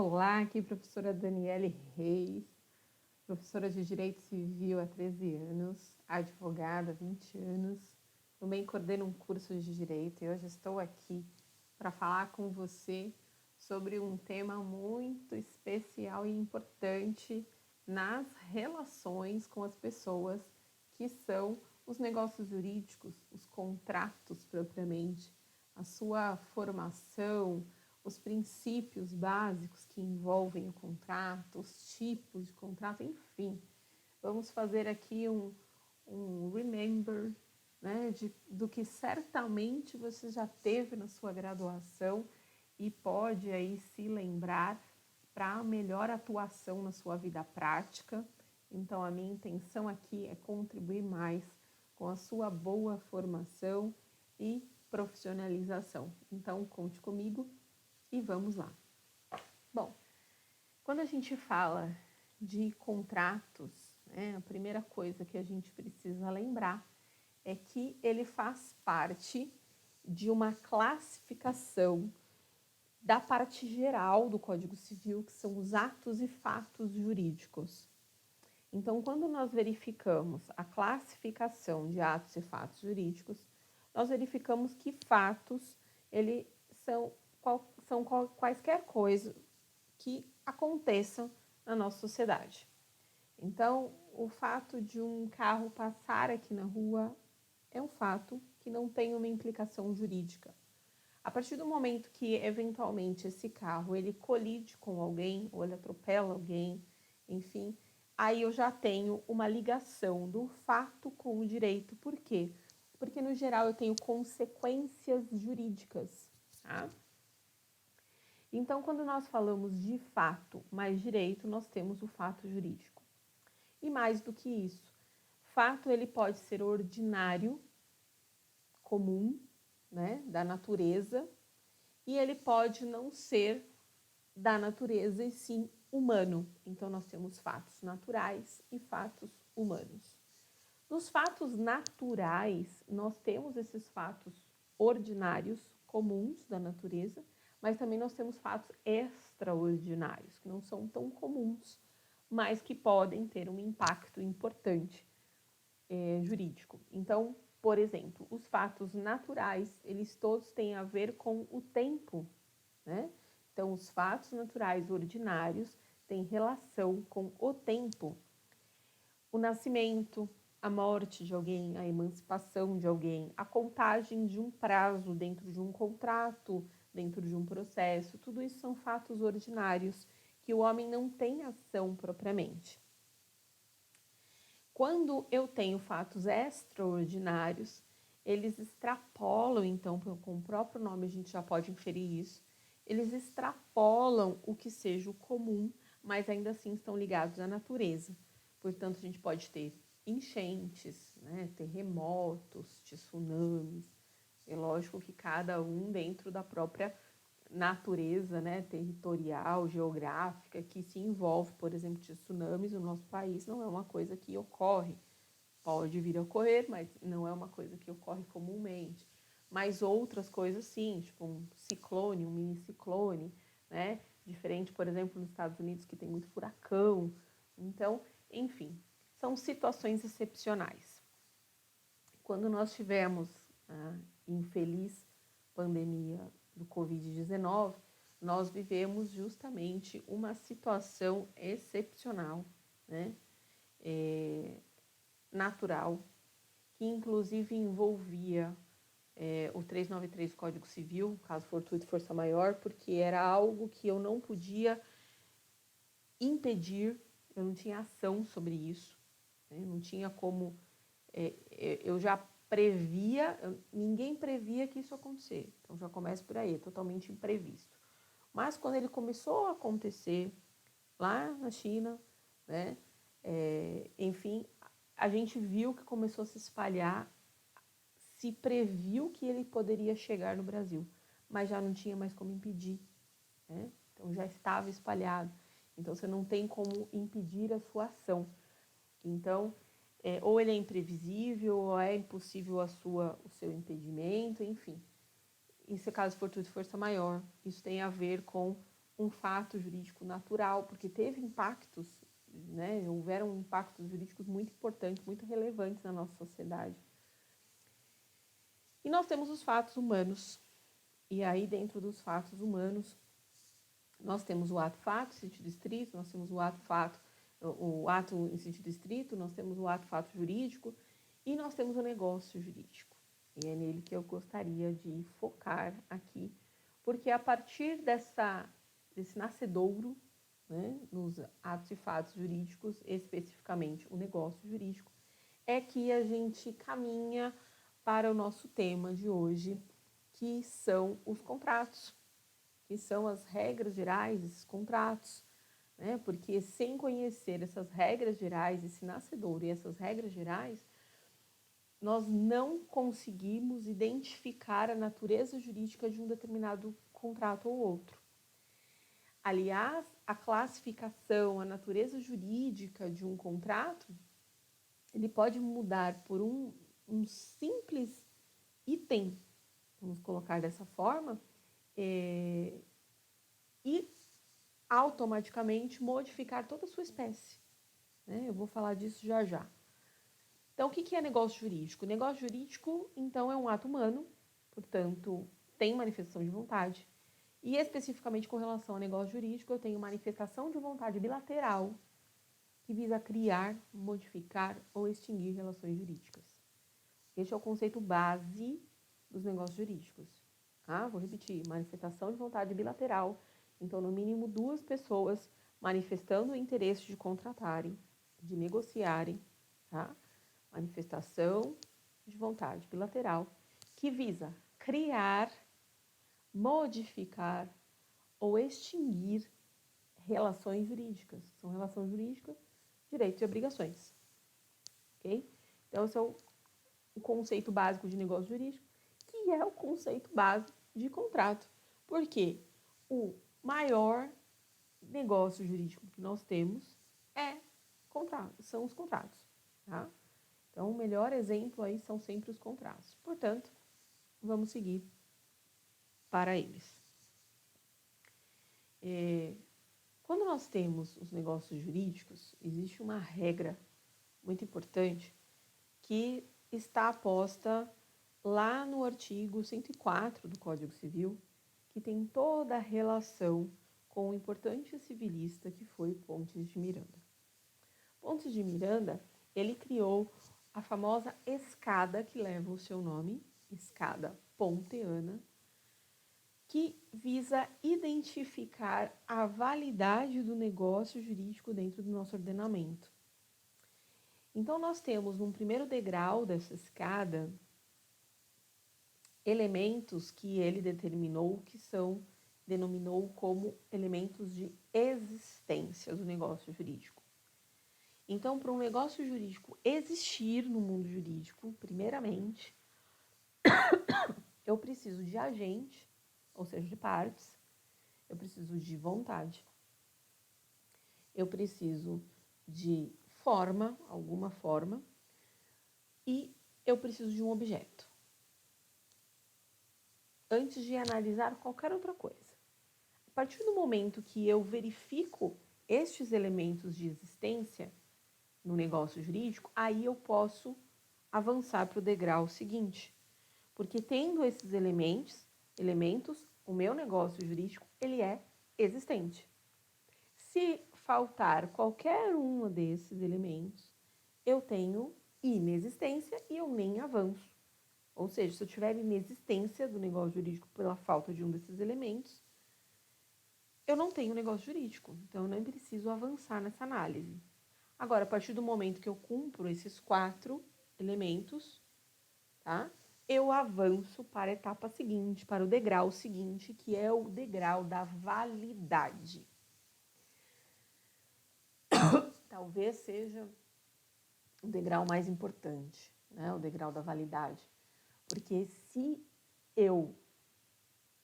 Olá, aqui professora Daniele Reis, professora de Direito Civil há 13 anos, advogada há 20 anos, também coordeno um curso de Direito e hoje estou aqui para falar com você sobre um tema muito especial e importante nas relações com as pessoas, que são os negócios jurídicos, os contratos propriamente, a sua formação, os princípios básicos que envolvem o contrato, os tipos de contrato, enfim. Vamos fazer aqui um remember, né, do que certamente você já teve na sua graduação e pode aí se lembrar para melhor atuação na sua vida prática. Então, a minha intenção aqui é contribuir mais com a sua boa formação e profissionalização. Então, conte comigo e vamos lá. Bom, quando a gente fala de contratos, né, a primeira coisa que a gente precisa lembrar é que ele faz parte de uma classificação da parte geral do Código Civil, que são os atos e fatos jurídicos. Então, quando nós verificamos a classificação de atos e fatos jurídicos, nós verificamos que fatos, eles são quaisquer coisas que aconteçam na nossa sociedade. Então, o fato de um carro passar aqui na rua é um fato que não tem uma implicação jurídica. A partir do momento que, eventualmente, esse carro ele colide com alguém, ou ele atropela alguém, enfim, aí eu já tenho uma ligação do fato com o direito. Por quê? Porque, no geral, eu tenho consequências jurídicas, tá? Então, quando nós falamos de fato mais direito, nós temos o fato jurídico. E mais do que isso, fato ele pode ser ordinário, comum, né, da natureza, e ele pode não ser da natureza e sim humano. Então, nós temos fatos naturais e fatos humanos. Nos fatos naturais, nós temos esses fatos ordinários, comuns da natureza, mas também nós temos fatos extraordinários, que não são tão comuns, mas que podem ter um impacto importante jurídico. Então, por exemplo, os fatos naturais, eles todos têm a ver com o tempo, né? Então, os fatos naturais ordinários têm relação com o tempo. O nascimento, a morte de alguém, a emancipação de alguém, a contagem de um prazo dentro de um contrato, dentro de um processo, tudo isso são fatos ordinários que o homem não tem ação propriamente. Quando eu tenho fatos extraordinários, eles extrapolam, então, com o próprio nome a gente já pode inferir isso, eles extrapolam o que seja o comum, mas ainda assim estão ligados à natureza. Portanto, a gente pode ter enchentes, né, terremotos, tsunamis. É lógico que cada um dentro da própria natureza, né, territorial, geográfica, que se envolve, por exemplo, tsunamis no nosso país, não é uma coisa que ocorre. Pode vir a ocorrer, mas não é uma coisa que ocorre comumente. Mas outras coisas sim, tipo um ciclone, um miniciclone, né? Diferente, por exemplo, nos Estados Unidos, que tem muito furacão. Então, enfim, são situações excepcionais. Quando nós tivemos a infeliz pandemia do Covid-19, nós vivemos justamente uma situação excepcional, né? Natural, que inclusive envolvia o 393 do Código Civil, caso fortuito força maior, porque era algo que eu não podia impedir, eu não tinha ação sobre isso, né? Não tinha como, eu já previa, ninguém previa que isso ia acontecer, então já começa por aí, é totalmente imprevisto. Mas quando ele começou a acontecer lá na China, né, enfim, a gente viu que começou a se espalhar, se previu que ele poderia chegar no Brasil, mas já não tinha mais como impedir, né? Então já estava espalhado, então você não tem como impedir a sua ação. Então, ou ele é imprevisível, ou é impossível o seu impedimento, enfim. Isso é caso fortuito força maior, isso tem a ver com um fato jurídico natural, porque teve impactos, né? Houveram impactos jurídicos muito importantes, muito relevantes na nossa sociedade. E nós temos os fatos humanos. E aí, dentro dos fatos humanos, nós temos o ato-fato, em sentido estrito, nós temos o ato-fato, o ato em sentido estrito, nós temos o ato-fato jurídico e nós temos o negócio jurídico. E é nele que eu gostaria de focar aqui, porque a partir desse nascedouro, né, nos atos e fatos jurídicos, especificamente o negócio jurídico, é que a gente caminha para o nosso tema de hoje, que são os contratos, que são as regras gerais desses contratos, né? Porque sem conhecer essas regras gerais, esse nascedouro e essas regras gerais, nós não conseguimos identificar a natureza jurídica de um determinado contrato ou outro. Aliás, a classificação, a natureza jurídica de um contrato, ele pode mudar por um simples item, vamos colocar dessa forma, e automaticamente modificar toda a sua espécie, né? Eu vou falar disso já já. Então, o que é negócio jurídico? Negócio jurídico, então, é um ato humano, portanto, tem manifestação de vontade. E especificamente com relação ao negócio jurídico, eu tenho manifestação de vontade bilateral que visa criar, modificar ou extinguir relações jurídicas. Este é o conceito base dos negócios jurídicos. Tá? Vou repetir, manifestação de vontade bilateral. Então, no mínimo, duas pessoas manifestando o interesse de contratarem, de negociarem, tá? Manifestação de vontade bilateral que visa criar, modificar ou extinguir relações jurídicas. São relações jurídicas, direitos e obrigações. Ok? Então, esse é o conceito básico de negócio jurídico, que é o conceito básico de contrato. Porque o maior negócio jurídico que nós temos são os contratos. Tá? Então, o melhor exemplo aí são sempre os contratos. Portanto, vamos seguir para eles. Quando nós temos os negócios jurídicos, existe uma regra muito importante que está posta lá no artigo 104 do Código Civil, que tem toda a relação com o importante civilista que foi Pontes de Miranda. Pontes de Miranda, ele criou a famosa escada que leva o seu nome, escada ponteana, que visa identificar a validade do negócio jurídico dentro do nosso ordenamento. Então, nós temos, num primeiro degrau dessa escada, elementos que ele denominou como elementos de existência do negócio jurídico. Então, para um negócio jurídico existir no mundo jurídico, primeiramente, eu preciso de agente, ou seja, de partes, eu preciso de vontade, eu preciso de forma, alguma forma, e eu preciso de um objeto. Antes de analisar qualquer outra coisa. A partir do momento que eu verifico estes elementos de existência no negócio jurídico, aí eu posso avançar para o degrau seguinte. Porque tendo esses elementos, o meu negócio jurídico, ele é existente. Se faltar qualquer um desses elementos, eu tenho inexistência e eu nem avanço. Ou seja, se eu tiver inexistência do negócio jurídico pela falta de um desses elementos, eu não tenho negócio jurídico. Então, eu nem preciso avançar nessa análise. Agora, a partir do momento que eu cumpro esses 4 elementos, tá? Eu avanço para a etapa seguinte, para o degrau seguinte, que é o degrau da validade. Talvez seja o degrau mais importante, né? O degrau da validade. Porque se eu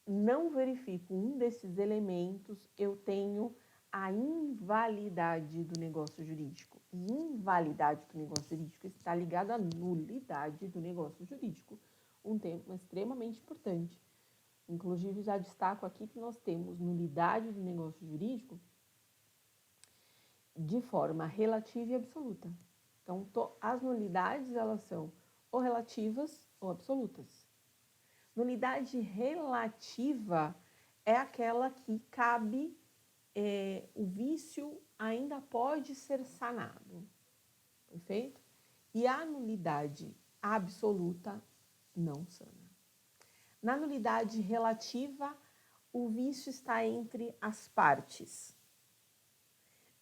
não verifico um desses elementos, eu tenho a invalidade do negócio jurídico. E invalidade do negócio jurídico está ligada à nulidade do negócio jurídico, um tema extremamente importante. Inclusive, já destaco aqui que nós temos nulidade do negócio jurídico de forma relativa e absoluta. Então, as nulidades, elas são ou relativas ou absolutas. Nulidade relativa é aquela que cabe, o vício ainda pode ser sanado, perfeito? E a nulidade absoluta não sana. Na nulidade relativa, o vício está entre as partes.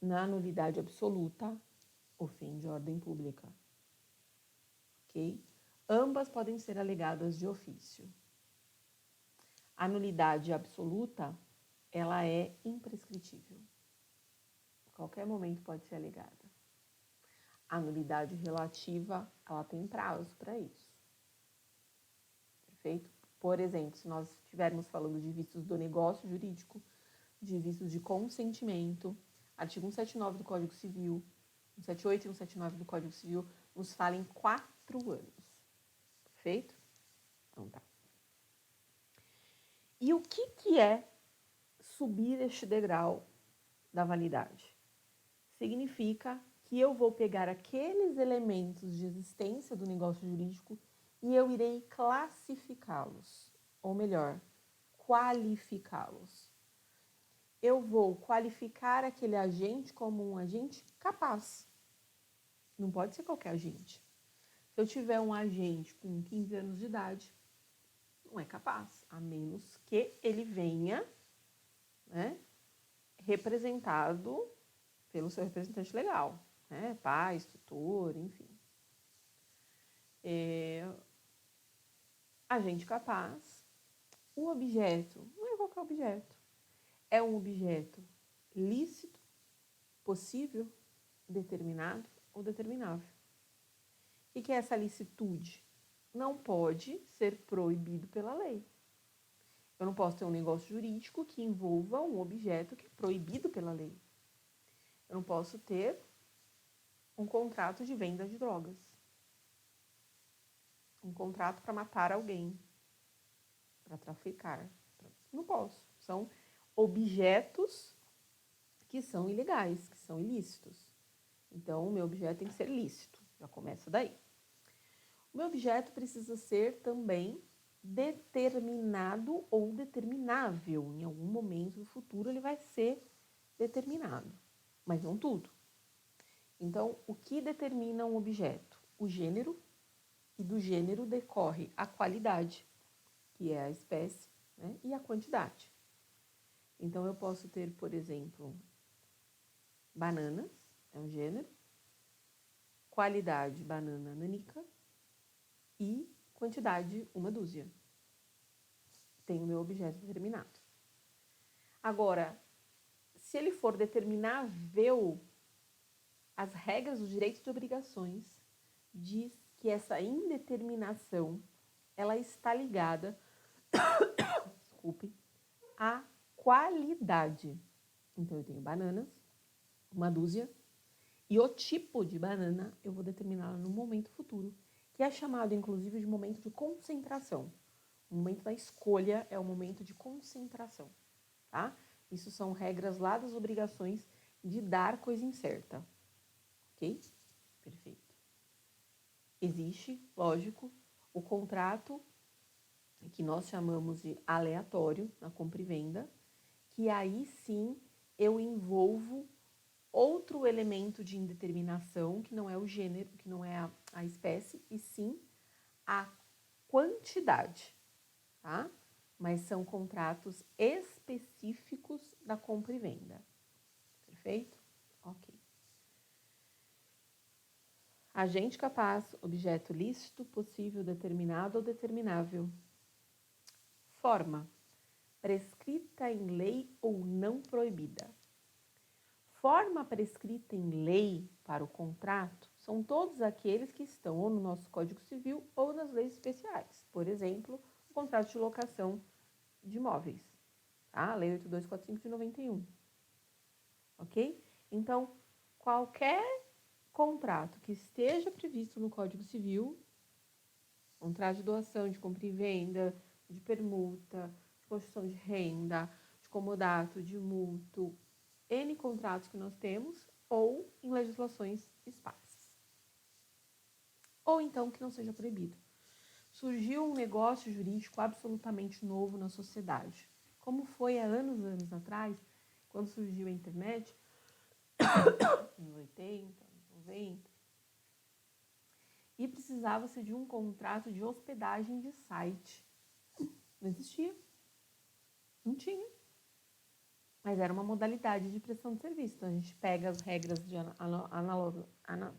Na nulidade absoluta, ofende a ordem pública. Ok? Ambas podem ser alegadas de ofício. A nulidade absoluta, ela é imprescritível. A qualquer momento pode ser alegada. A nulidade relativa, ela tem prazo para isso. Perfeito? Por exemplo, se nós estivermos falando de vícios do negócio jurídico, de vícios de consentimento, artigo 179 do Código Civil, 178 e 179 do Código Civil, nos fala em 4 anos. Perfeito? Então tá. E o que é subir este degrau da validade? Significa que eu vou pegar aqueles elementos de existência do negócio jurídico e eu irei classificá-los, ou melhor, qualificá-los. Eu vou qualificar aquele agente como um agente capaz. Não pode ser qualquer agente. Se eu tiver um agente com 15 anos de idade, não é capaz, a menos que ele venha, né, representado pelo seu representante legal, né, pai, tutor, enfim. Agente capaz, o objeto, não é qualquer objeto, é um objeto lícito, possível, determinado ou determinável. O que é essa licitude? Não pode ser proibido pela lei. Eu não posso ter um negócio jurídico que envolva um objeto que é proibido pela lei. Eu não posso ter um contrato de venda de drogas. Um contrato para matar alguém. Para traficar. Não posso. São objetos que são ilegais, que são ilícitos. Então, o meu objeto tem que ser lícito. Já começa daí. O meu objeto precisa ser também determinado ou determinável. Em algum momento do futuro ele vai ser determinado, mas não tudo. Então, o que determina um objeto? O gênero, e do gênero decorre a qualidade, que é a espécie, né? E a quantidade. Então, eu posso ter, por exemplo, bananas, é um gênero, qualidade, banana nanica, e quantidade, 1/2. Tem o meu objeto determinado. Agora, se ele for determinável, as regras dos direitos e obrigações diz que essa indeterminação ela está ligada desculpe, à qualidade. Então, eu tenho bananas, 1/2, e o tipo de banana eu vou determinar no momento futuro, que é chamado, inclusive, de momento de concentração. O momento da escolha é o momento de concentração, tá? Isso são regras lá das obrigações de dar coisa incerta, ok? Perfeito. Existe, lógico, o contrato que nós chamamos de aleatório na compra e venda, que aí sim eu envolvo outro elemento de indeterminação, que não é o gênero, que não é a espécie, e sim a quantidade, tá? Mas são contratos específicos da compra e venda. Perfeito? Ok. Agente capaz, objeto lícito, possível, determinado ou determinável. Forma. Prescrita em lei ou não proibida. Forma prescrita em lei para o contrato são todos aqueles que estão ou no nosso Código Civil ou nas leis especiais. Por exemplo, o contrato de locação de imóveis, tá? Lei 8245 de 91. Ok? Então, qualquer contrato que esteja previsto no Código Civil, contrato de doação, de compra e venda, de permuta, construção de renda, de comodato, de mútuo, N contratos que nós temos, ou em legislações esparsas. Ou então que não seja proibido. Surgiu um negócio jurídico absolutamente novo na sociedade. Como foi há anos atrás, quando surgiu a internet, nos 80, 90, e precisava-se de um contrato de hospedagem de site. Não existia. Não tinha. Mas era uma modalidade de prestação de serviço. Então, a gente pega as regras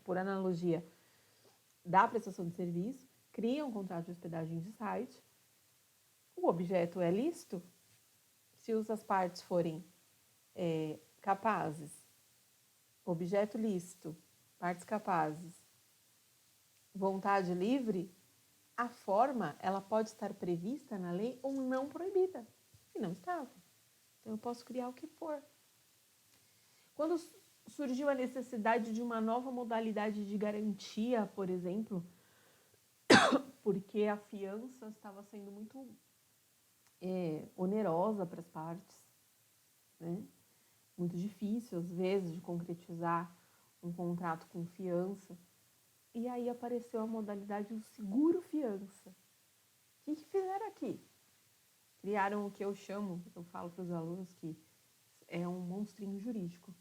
por analogia da prestação de serviço, cria um contrato de hospedagem de site, o objeto é lícito, se as partes forem capazes, objeto lícito, partes capazes, vontade livre, a forma ela pode estar prevista na lei ou não proibida. E não estava. Então, eu posso criar o que for. Quando surgiu a necessidade de uma nova modalidade de garantia, por exemplo, porque a fiança estava sendo muito onerosa para as partes, né? Muito difícil, às vezes, de concretizar um contrato com fiança. E aí apareceu a modalidade do seguro-fiança. O que fizeram aqui? Criaram o que eu falo para os alunos que é um monstrinho jurídico.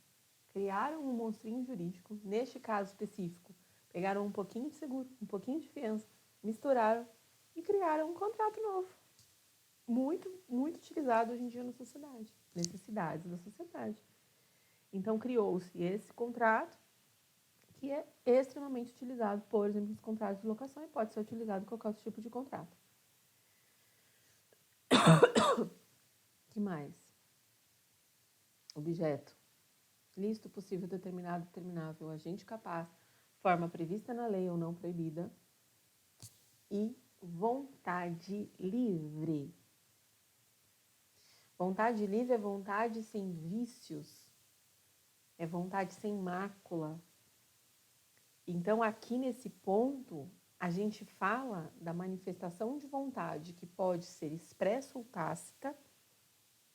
Criaram um monstrinho jurídico, neste caso específico, pegaram um pouquinho de seguro, um pouquinho de fiança, misturaram e criaram um contrato novo. Muito, muito utilizado hoje em dia na sociedade, necessidades da sociedade. Então, criou-se esse contrato, que é extremamente utilizado, por exemplo, nos contratos de locação, e pode ser utilizado em qualquer outro tipo de contrato. Que mais? Objeto. Lícito, possível, determinado, determinável, agente capaz, forma prevista na lei ou não proibida. E vontade livre. Vontade livre é vontade sem vícios, é vontade sem mácula. Então, aqui nesse ponto, a gente fala da manifestação de vontade que pode ser expressa ou tácita,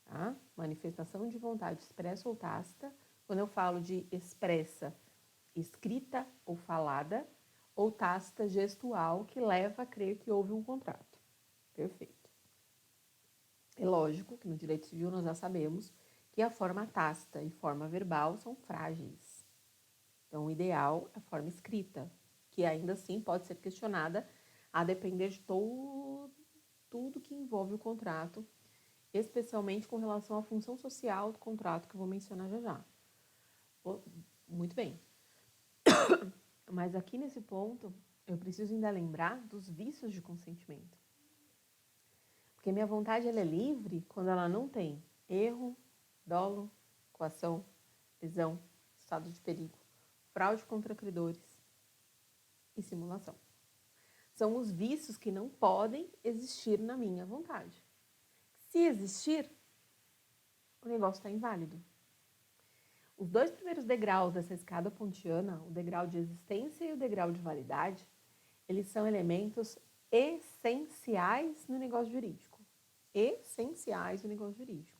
tá? Manifestação de vontade expressa ou tácita. Quando eu falo de expressa, escrita ou falada, ou tácita gestual, que leva a crer que houve um contrato. Perfeito. É lógico que no direito civil nós já sabemos que a forma tácita e forma verbal são frágeis. Então, o ideal é a forma escrita, que ainda assim pode ser questionada a depender de tudo que envolve o contrato, especialmente com relação à função social do contrato, que eu vou mencionar já já. Muito bem. Mas aqui nesse ponto, eu preciso ainda lembrar dos vícios de consentimento. Porque minha vontade ela é livre quando ela não tem erro, dolo, coação, lesão, estado de perigo, fraude contra credores e simulação. São os vícios que não podem existir na minha vontade. Se existir, o negócio está inválido. Os dois primeiros degraus dessa escada pontiana, o degrau de existência e o degrau de validade, eles são elementos essenciais no negócio jurídico. Essenciais no negócio jurídico.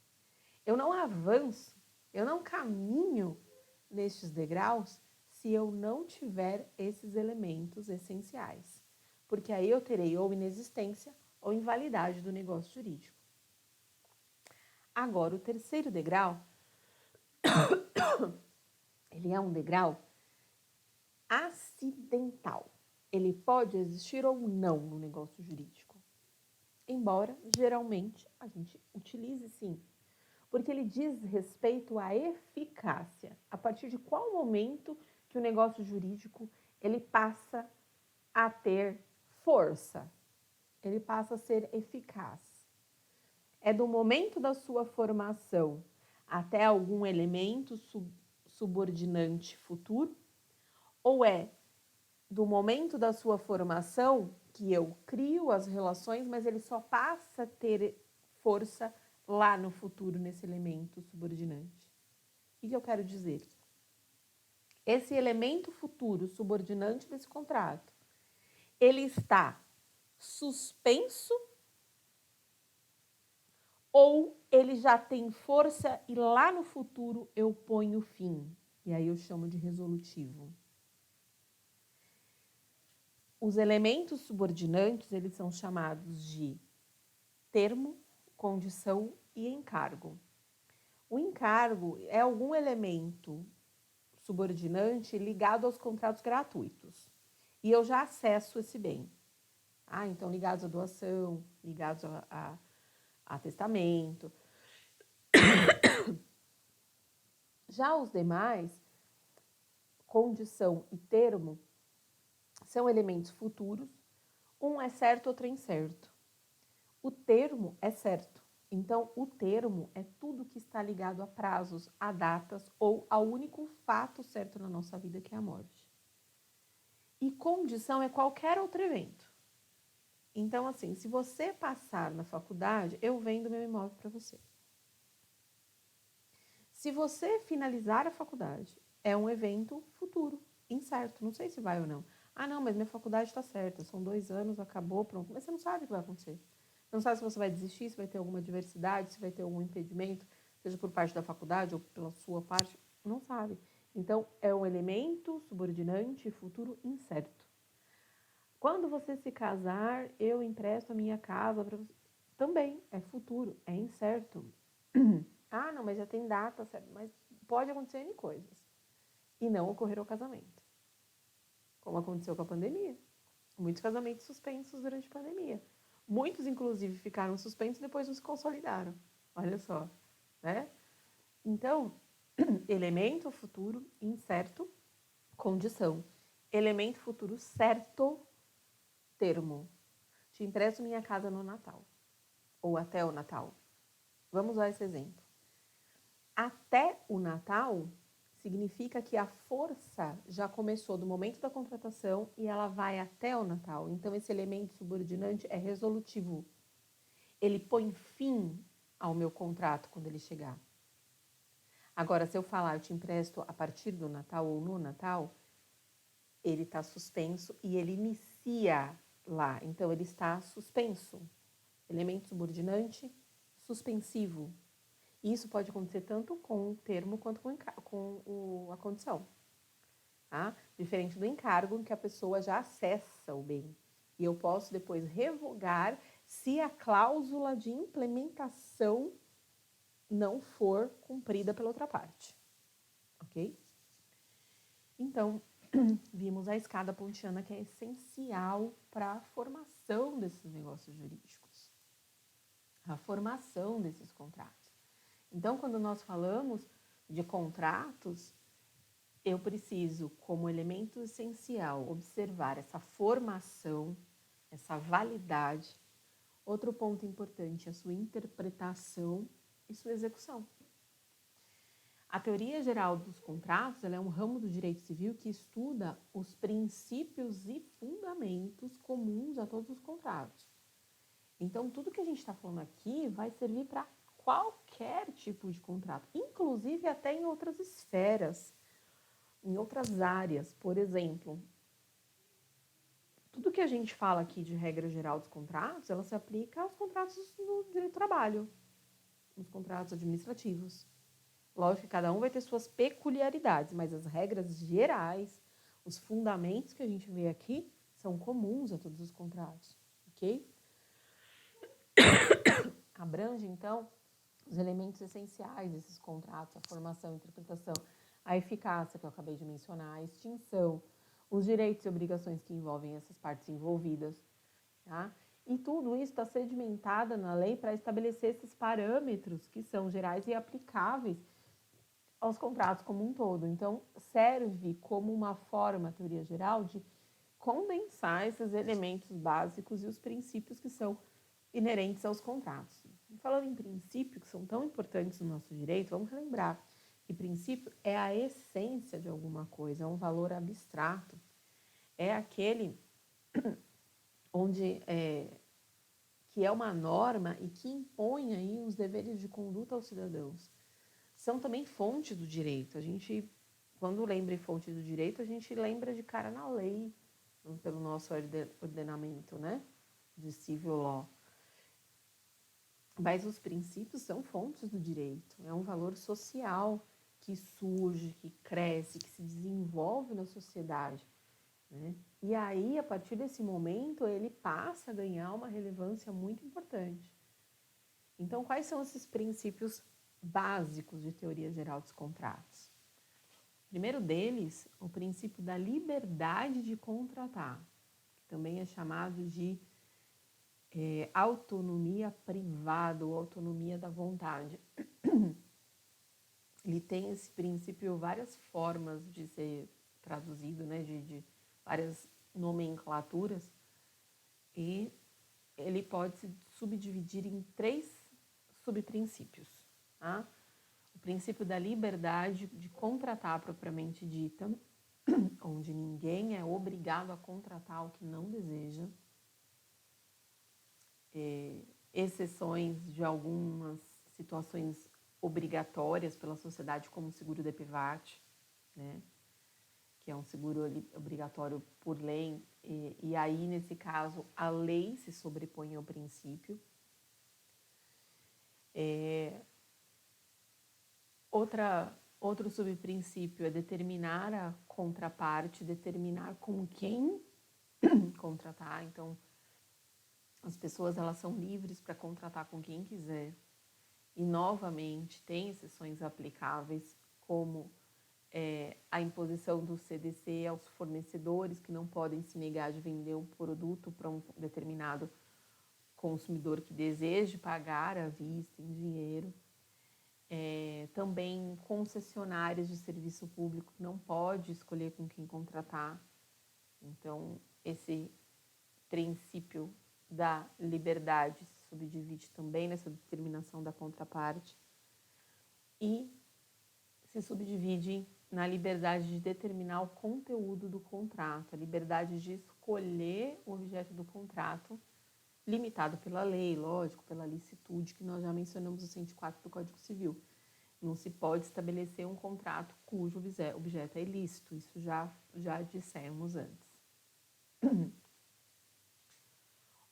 Eu não avanço, eu não caminho nestes degraus se eu não tiver esses elementos essenciais. Porque aí eu terei ou inexistência ou invalidade do negócio jurídico. Agora, o terceiro degrau, ele é um degrau acidental. Ele pode existir ou não no negócio jurídico. Embora, geralmente, a gente utilize sim. Porque ele diz respeito à eficácia. A partir de qual momento que o negócio jurídico ele passa a ter força? Ele passa a ser eficaz. É do momento da sua formação até algum elemento subordinante futuro? Ou é do momento da sua formação que eu crio as relações, mas ele só passa a ter força lá no futuro, nesse elemento subordinante? O que eu quero dizer? Esse elemento futuro subordinante desse contrato, ele está suspenso ou ele já tem força e lá no futuro eu ponho fim. E aí eu chamo de resolutivo. Os elementos subordinantes, eles são chamados de termo, condição e encargo. O encargo é algum elemento subordinante ligado aos contratos gratuitos. E eu já acesso esse bem. Então, ligados à doação, ligados a testamento. Já os demais, condição e termo, são elementos futuros. Um é certo, outro é incerto. O termo é certo. Então, o termo é tudo que está ligado a prazos, a datas ou ao único fato certo na nossa vida, que é a morte. E condição é qualquer outro evento. Então, assim, se você passar na faculdade, eu vendo meu imóvel para você. Se você finalizar a faculdade, é um evento futuro, incerto. Não sei se vai ou não. Não, mas minha faculdade está certa. São 2 anos, acabou, pronto. Mas você não sabe o que vai acontecer. Não sabe se você vai desistir, se vai ter alguma adversidade, se vai ter algum impedimento, seja por parte da faculdade ou pela sua parte. Não sabe. Então, é um elemento subordinante futuro incerto. Quando você se casar, eu empresto a minha casa para você. Também é futuro, é incerto. Não, mas já tem data, certo? Mas pode acontecer N coisas. E não ocorrer o casamento. Como aconteceu com a pandemia. Muitos casamentos suspensos durante a pandemia. Muitos, inclusive, ficaram suspensos e depois não se consolidaram. Olha só, né? Então, elemento futuro incerto, condição. Elemento futuro certo, termo. Te empresto minha casa no Natal. Ou até o Natal. Vamos usar esse exemplo. Até o Natal significa que a força já começou do momento da contratação e ela vai até o Natal. Então, esse elemento subordinante é resolutivo. Ele põe fim ao meu contrato quando ele chegar. Agora, se eu falar, eu te empresto a partir do Natal ou no Natal, ele está suspenso e ele inicia lá. Então, ele está suspenso. Elemento subordinante, suspensivo. Isso pode acontecer tanto com o termo quanto com a condição. Tá? Diferente do encargo, em que a pessoa já acessa o bem. E eu posso depois revogar se a cláusula de implementação não for cumprida pela outra parte. Ok? Então, vimos a escada pontiana, que é essencial para a formação desses negócios jurídicos. A formação desses contratos. Então, quando nós falamos de contratos, eu preciso, como elemento essencial, observar essa formação, essa validade. Outro ponto importante, a sua interpretação e sua execução. A teoria geral dos contratos, ela é um ramo do direito civil que estuda os princípios e fundamentos comuns a todos os contratos. Então, tudo que a gente está falando aqui vai servir para qualquer tipo de contrato, inclusive até em outras esferas, em outras áreas. Por exemplo, tudo que a gente fala aqui de regra geral dos contratos, ela se aplica aos contratos do direito do trabalho, nos contratos administrativos. Lógico que cada um vai ter suas peculiaridades, mas as regras gerais, os fundamentos que a gente vê aqui, são comuns a todos os contratos, ok? Abrange, então, os elementos essenciais desses contratos, a formação, a interpretação, a eficácia, que eu acabei de mencionar, a extinção, os direitos e obrigações que envolvem essas partes envolvidas, tá? E tudo isso está sedimentado na lei para estabelecer esses parâmetros que são gerais e aplicáveis aos contratos como um todo. Então, serve como uma forma, a teoria geral, de condensar esses elementos básicos e os princípios que são inerentes aos contratos. Falando em princípios que são tão importantes no nosso direito, vamos relembrar que princípio é a essência de alguma coisa, é um valor abstrato. É aquele onde que é uma norma e que impõe aí os deveres de conduta aos cidadãos. São também fonte do direito. A gente, quando lembra em fonte do direito, a gente lembra de cara na lei, pelo nosso ordenamento, né? De civil law. Mas os princípios são fontes do direito, é um valor social que surge, que cresce, que se desenvolve na sociedade, né? E aí, a partir desse momento, ele passa a ganhar uma relevância muito importante. Então, quais são esses princípios básicos de teoria geral dos contratos? O primeiro deles, o princípio da liberdade de contratar, que também é chamado de autonomia privada ou autonomia da vontade. Ele tem esse princípio várias formas de ser traduzido, né, de várias nomenclaturas, e ele pode se subdividir em 3 subprincípios. Tá? O princípio da liberdade de contratar propriamente dita, onde ninguém é obrigado a contratar o que não deseja. Exceções de algumas situações obrigatórias pela sociedade, como o seguro DPVAT, né? Que é um seguro obrigatório por lei, e aí, nesse caso, a lei se sobrepõe ao princípio. Outro subprincípio é determinar a contraparte, determinar com quem contratar. Então, as pessoas elas são livres para contratar com quem quiser. E, novamente, tem exceções aplicáveis, como a imposição do CDC aos fornecedores, que não podem se negar de vender um produto para um determinado consumidor que deseje pagar à vista, em dinheiro. Também concessionárias de serviço público que não pode escolher com quem contratar. Então, esse princípio da liberdade se subdivide também nessa determinação da contraparte e se subdivide na liberdade de determinar o conteúdo do contrato, a liberdade de escolher o objeto do contrato, limitado pela lei, lógico, pela licitude, que nós já mencionamos no 104 do Código Civil. Não se pode estabelecer um contrato cujo objeto é ilícito, isso já dissemos antes.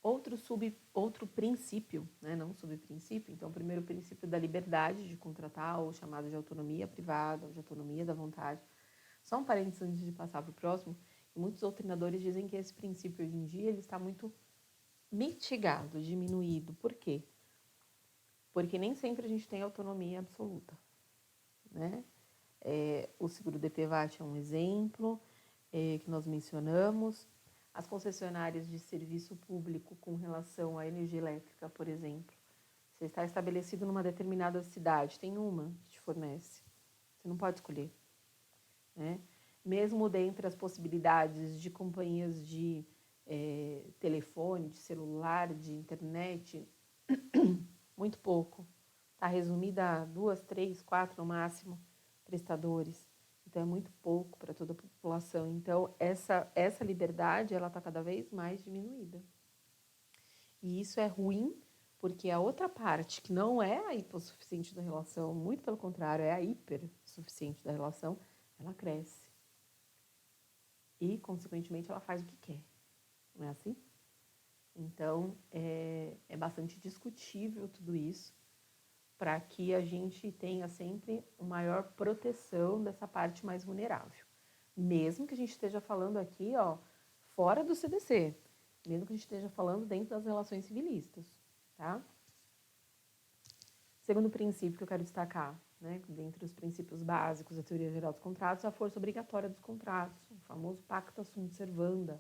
Outro princípio, né, não subprincípio, então o primeiro princípio da liberdade de contratar, ou chamado de autonomia privada, ou de autonomia da vontade. Só um parênteses antes de passar para o próximo, muitos doutrinadores dizem que esse princípio hoje em dia ele está muito mitigado, diminuído. Por quê? Porque nem sempre a gente tem autonomia absoluta, né? O seguro DPVAT é um exemplo que nós mencionamos. As concessionárias de serviço público com relação à energia elétrica, por exemplo. Você está estabelecido numa determinada cidade, tem uma que te fornece. Você não pode escolher, né? Mesmo dentre as possibilidades de companhias de telefone, de celular, de internet, muito pouco. Está resumida a 2, 3, 4 no máximo prestadores. Então, é muito pouco para toda a população. Então, essa liberdade ela está cada vez mais diminuída. E isso é ruim, porque a outra parte, que não é a hipossuficiente da relação, muito pelo contrário, é a hipersuficiente da relação, ela cresce. E, consequentemente, ela faz o que quer. Não é assim? Então, é bastante discutível tudo isso, para que a gente tenha sempre uma maior proteção dessa parte mais vulnerável. Mesmo que a gente esteja falando aqui, fora do CDC, mesmo que a gente esteja falando dentro das relações civilistas, tá? Segundo princípio que eu quero destacar, né, dentre os princípios básicos da teoria geral dos contratos, a força obrigatória dos contratos, o famoso pacta sunt servanda,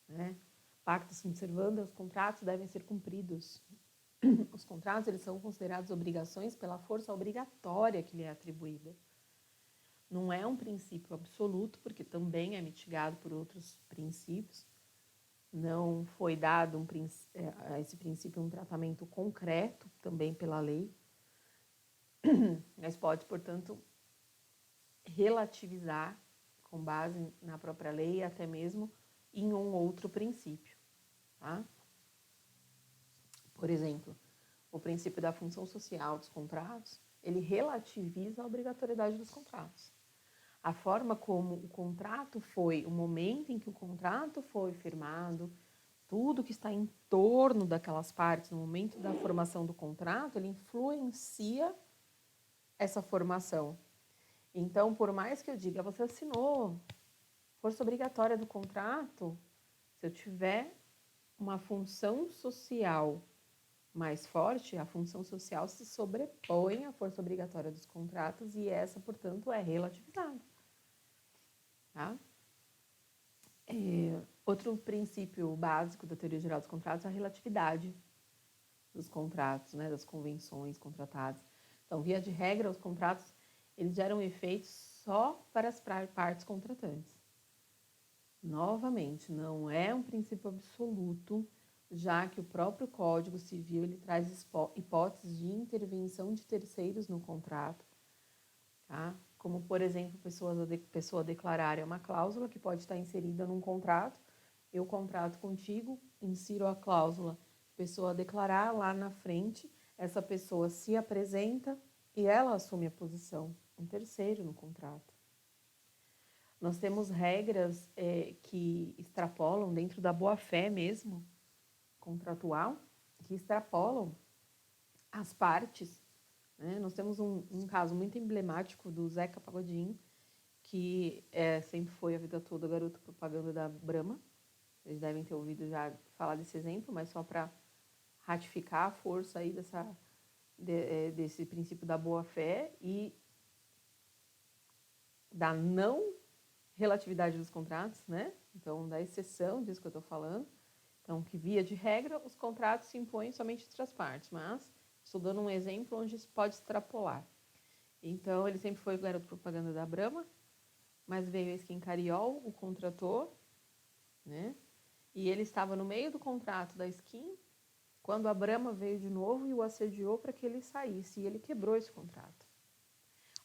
né? Pacta sunt servanda, os contratos devem ser cumpridos. Os contratos eles são considerados obrigações pela força obrigatória que lhe é atribuída. Não é um princípio absoluto, porque também é mitigado por outros princípios. Não foi dado a esse princípio um tratamento concreto também pela lei, mas pode, portanto, relativizar com base na própria lei, até mesmo em um outro princípio. Tá? Por exemplo, o princípio da função social dos contratos, ele relativiza a obrigatoriedade dos contratos. A forma como o contrato foi, o momento em que o contrato foi firmado, tudo que está em torno daquelas partes no momento da formação do contrato, ele influencia essa formação. Então, por mais que eu diga, você assinou, força obrigatória do contrato, se eu tiver uma função social mais forte, a função social se sobrepõe à força obrigatória dos contratos e essa, portanto, é relativizada. Tá? Outro princípio básico da teoria geral dos contratos é a relatividade dos contratos, né, das convenções contratadas. Então, via de regra, os contratos eles geram efeitos só para as partes contratantes. Novamente, não é um princípio absoluto, já que o próprio Código Civil ele traz hipóteses de intervenção de terceiros no contrato, tá? Como, por exemplo, pessoa declarar é uma cláusula que pode estar inserida num contrato. Eu contrato contigo, insiro a cláusula pessoa declarar lá na frente, essa pessoa se apresenta e ela assume a posição, um terceiro no contrato. Nós temos regras que extrapolam dentro da boa-fé mesmo, contratual, que extrapolam as partes. Né? Nós temos um caso muito emblemático do Zeca Pagodinho, que sempre foi a vida toda garoto propaganda da Brahma. Vocês devem ter ouvido já falar desse exemplo, mas só para ratificar a força aí desse princípio da boa-fé e da não relatividade dos contratos, né? Então, da exceção disso que eu estou falando. Então, que via de regra, os contratos se impõem somente entre as partes, mas estou dando um exemplo onde isso pode extrapolar. Então, ele sempre foi o garoto propaganda da Brahma, mas veio a Skin Cariol, o contrator, né? E ele estava no meio do contrato da Skin, quando a Brahma veio de novo e o assediou para que ele saísse, e ele quebrou esse contrato.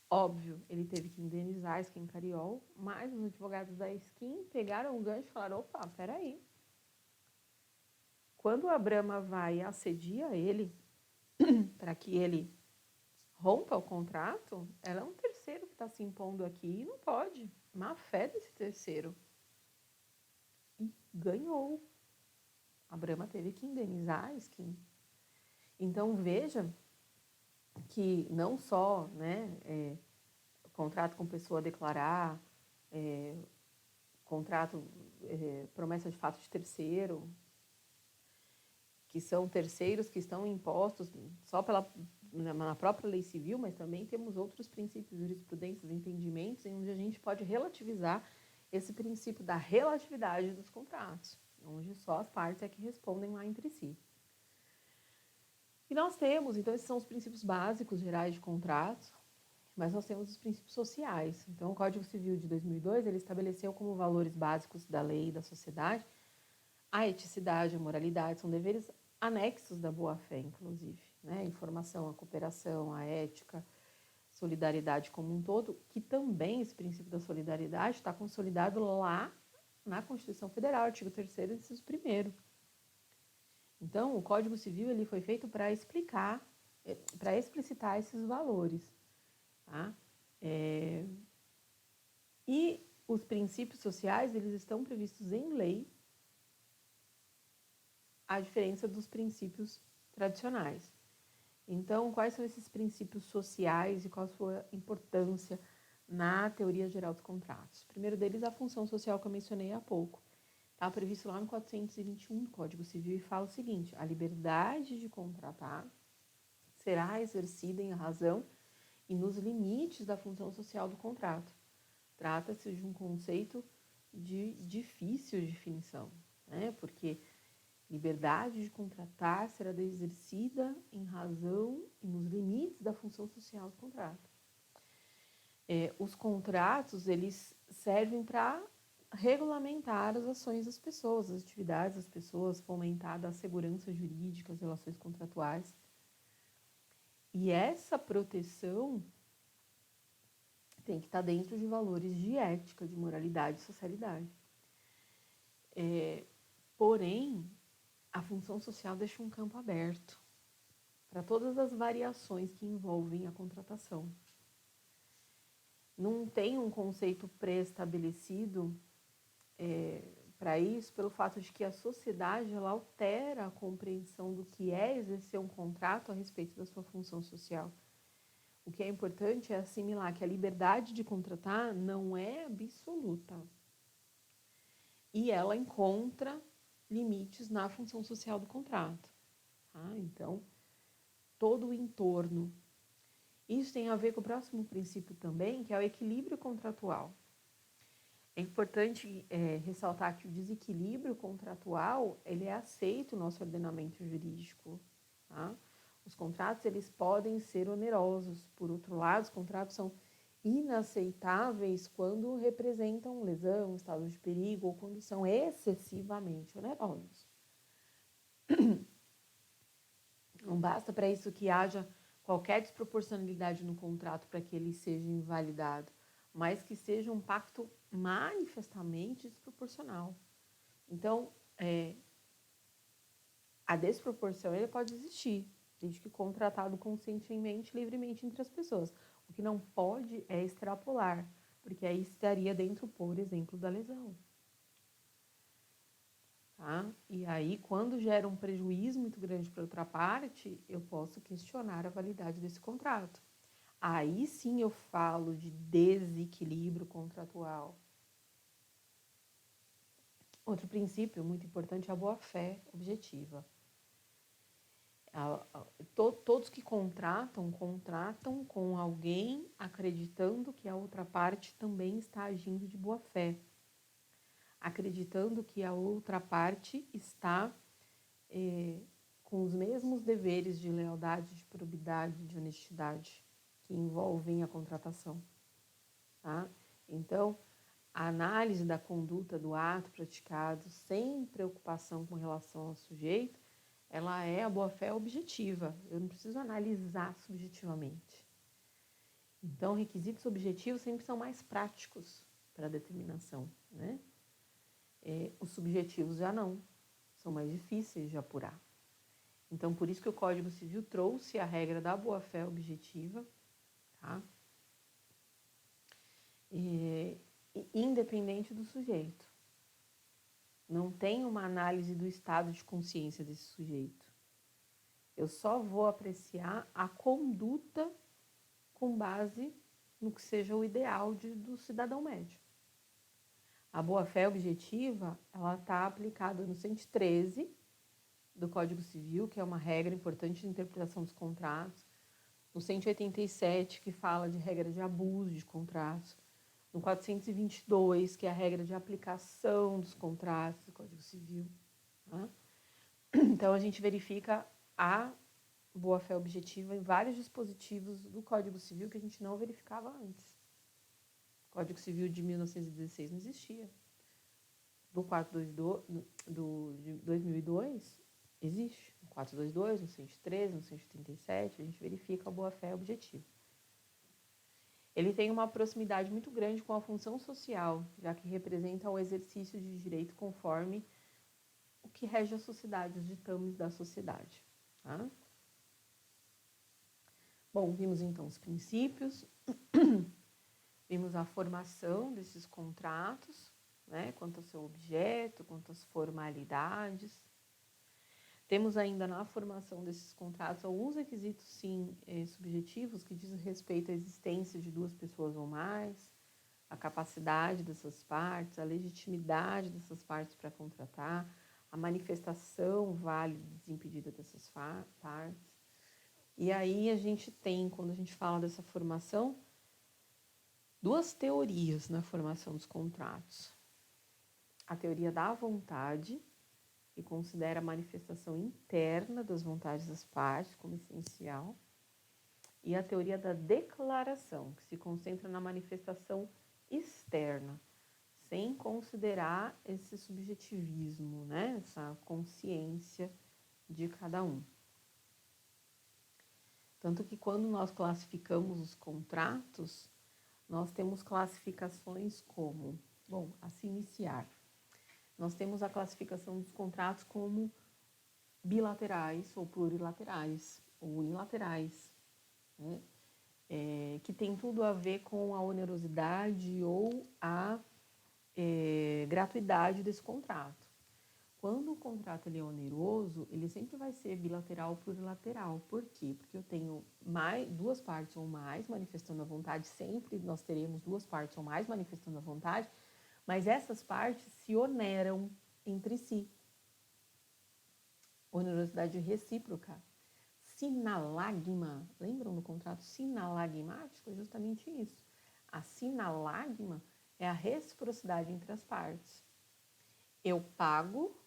Óbvio, ele teve que indenizar a Skin Cariol, mas os advogados da Skin pegaram o gancho e falaram, opa, peraí. Quando a Brahma vai e assedia ele para que ele rompa o contrato, ela é um terceiro que está se impondo aqui e não pode. Má fé desse terceiro. E ganhou. A Brahma teve que indenizar a Skin. Então, veja que não só contrato com pessoa a declarar, contrato, promessa de fato de terceiro, que são terceiros que estão impostos só na própria lei civil, mas também temos outros princípios, jurisprudências, entendimentos, em onde a gente pode relativizar esse princípio da relatividade dos contratos, onde só as partes é que respondem lá entre si. E nós temos, então, esses são os princípios básicos gerais de contratos, mas nós temos os princípios sociais. Então, o Código Civil de 2002, ele estabeleceu como valores básicos da lei e da sociedade a eticidade, a moralidade, são deveres anexos da boa-fé, inclusive, né? A informação, a cooperação, a ética, solidariedade como um todo, que também esse princípio da solidariedade está consolidado lá na Constituição Federal, artigo 3º, inciso 1º. Então, o Código Civil ele foi feito para explicitar esses valores. Tá? E os princípios sociais, eles estão previstos em lei, a diferença dos princípios tradicionais. Então, quais são esses princípios sociais e qual a sua importância na teoria geral dos contratos? O primeiro deles é a função social que eu mencionei há pouco. Está previsto lá no 421 do Código Civil e fala o seguinte: a liberdade de contratar será exercida em razão e nos limites da função social do contrato. Trata-se de um conceito de difícil definição, né? Porque liberdade de contratar será exercida em razão e nos limites da função social do contrato. Os contratos, eles servem para regulamentar as ações das pessoas, as atividades das pessoas, fomentar a segurança jurídica, as relações contratuais. E essa proteção tem que estar dentro de valores de ética, de moralidade e socialidade. Porém, a função social deixa um campo aberto para todas as variações que envolvem a contratação. Não tem um conceito pré-estabelecido para isso pelo fato de que a sociedade ela altera a compreensão do que é exercer um contrato a respeito da sua função social. O que é importante é assimilar que a liberdade de contratar não é absoluta. E ela encontra limites na função social do contrato. Tá? Então, todo o entorno. Isso tem a ver com o próximo princípio também, que é o equilíbrio contratual. É importante ressaltar que o desequilíbrio contratual ele é aceito no nosso ordenamento jurídico. Tá? Os contratos eles podem ser onerosos. Por outro lado, os contratos são inaceitáveis quando representam lesão, estado de perigo ou quando são excessivamente onerosos. Não basta para isso que haja qualquer desproporcionalidade no contrato para que ele seja invalidado, mas que seja um pacto manifestamente desproporcional. Então, a desproporção ele pode existir, desde que contratado conscientemente, livremente entre as pessoas. O que não pode é extrapolar, porque aí estaria dentro, por exemplo, da lesão. Tá? E aí, quando gera um prejuízo muito grande para outra parte, eu posso questionar a validade desse contrato. Aí sim eu falo de desequilíbrio contratual. Outro princípio muito importante é a boa-fé objetiva. Todos que contratam com alguém acreditando que a outra parte também está agindo de boa-fé. Acreditando que a outra parte está com os mesmos deveres de lealdade, de probidade, de honestidade que envolvem a contratação. Tá? Então, a análise da conduta do ato praticado sem preocupação com relação ao sujeito, ela é a boa-fé objetiva. Eu não preciso analisar subjetivamente. Então, requisitos objetivos sempre são mais práticos para a determinação, né? Os subjetivos já não, são mais difíceis de apurar. Então, por isso que o Código Civil trouxe a regra da boa-fé objetiva, tá? Independente do sujeito. Não tem uma análise do estado de consciência desse sujeito. Eu só vou apreciar a conduta com base no que seja o ideal do cidadão médio. A boa-fé objetiva, ela está aplicada no 113 do Código Civil, que é uma regra importante de interpretação dos contratos, no 187, que fala de regra de abuso de contratos, no 422, que é a regra de aplicação dos contratos do Código Civil. Tá? Então, a gente verifica a boa-fé objetiva em vários dispositivos do Código Civil que a gente não verificava antes. O Código Civil de 1916 não existia. Do 422, de 2002, existe. No 422, no 113, no 187, a gente verifica a boa-fé objetiva. Ele tem uma proximidade muito grande com a função social, já que representa o exercício de direito conforme o que rege a sociedade, os ditames da sociedade. Tá? Bom, vimos então os princípios, vimos a formação desses contratos, né, quanto ao seu objeto, quanto às formalidades. Temos ainda na formação desses contratos alguns requisitos, sim, subjetivos, que dizem respeito à existência de duas pessoas ou mais, a capacidade dessas partes, a legitimidade dessas partes para contratar, a manifestação válida e desimpedida dessas partes. E aí a gente tem, quando a gente fala dessa formação, duas teorias na formação dos contratos. A teoria da vontade, que considera a manifestação interna das vontades das partes como essencial, e a teoria da declaração, que se concentra na manifestação externa, sem considerar esse subjetivismo, né? Essa consciência de cada um. Tanto que quando nós classificamos os contratos, nós temos classificações como, bom, a se iniciar. Nós temos a classificação dos contratos como bilaterais ou plurilaterais ou unilaterais, né? Que tem tudo a ver com a onerosidade ou a gratuidade desse contrato. Quando o contrato ele é oneroso, ele sempre vai ser bilateral ou plurilateral. Por quê? Porque eu tenho duas partes ou mais manifestando a vontade, sempre nós teremos duas partes ou mais manifestando a vontade, mas essas partes se oneram entre si. Onerosidade recíproca. Sinalagma, lembram do contrato sinalagmático? É justamente isso. A sinalagma é a reciprocidade entre as partes. Eu pago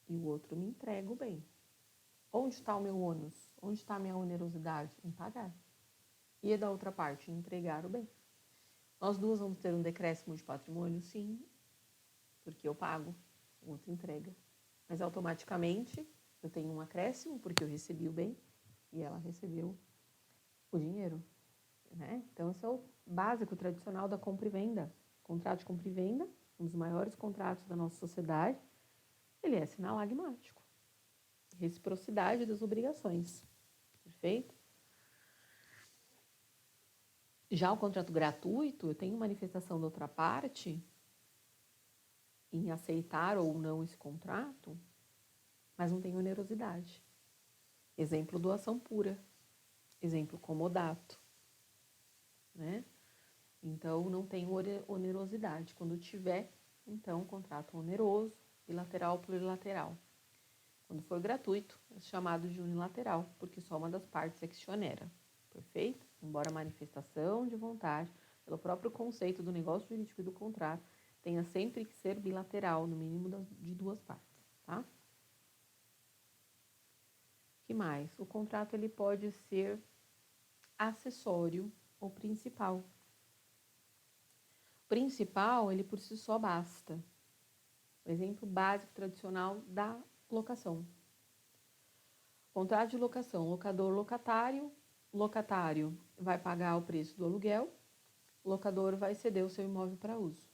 e o outro me entrega o bem. Onde está o meu ônus? Onde está a minha onerosidade? Em pagar. E da outra parte, em entregar o bem. Nós duas vamos ter um decréscimo de patrimônio? Sim, porque eu pago, o outro entrega. Mas automaticamente eu tenho um acréscimo, porque eu recebi o bem e ela recebeu o dinheiro. Né? Então, esse é o básico tradicional da compra e venda. Contrato de compra e venda, um dos maiores contratos da nossa sociedade, ele é sinalagmático. Reciprocidade das obrigações. Perfeito? Já o contrato gratuito, eu tenho manifestação da outra parte em aceitar ou não esse contrato, mas não tem onerosidade. Exemplo, doação pura. Exemplo, comodato. Né? Então, não tem onerosidade. Quando tiver, então, contrato oneroso, bilateral ou plurilateral. Quando for gratuito, é chamado de unilateral, porque só uma das partes é que se onera. Perfeito? Embora a manifestação de vontade, pelo próprio conceito do negócio jurídico e do contrato, tenha sempre que ser bilateral, no mínimo de duas partes, tá? O que mais? O contrato ele pode ser acessório ou principal. Principal, ele por si só basta. O exemplo básico tradicional da locação. Contrato de locação, locador-locatário, locatário vai pagar o preço do aluguel, o locador vai ceder o seu imóvel para uso.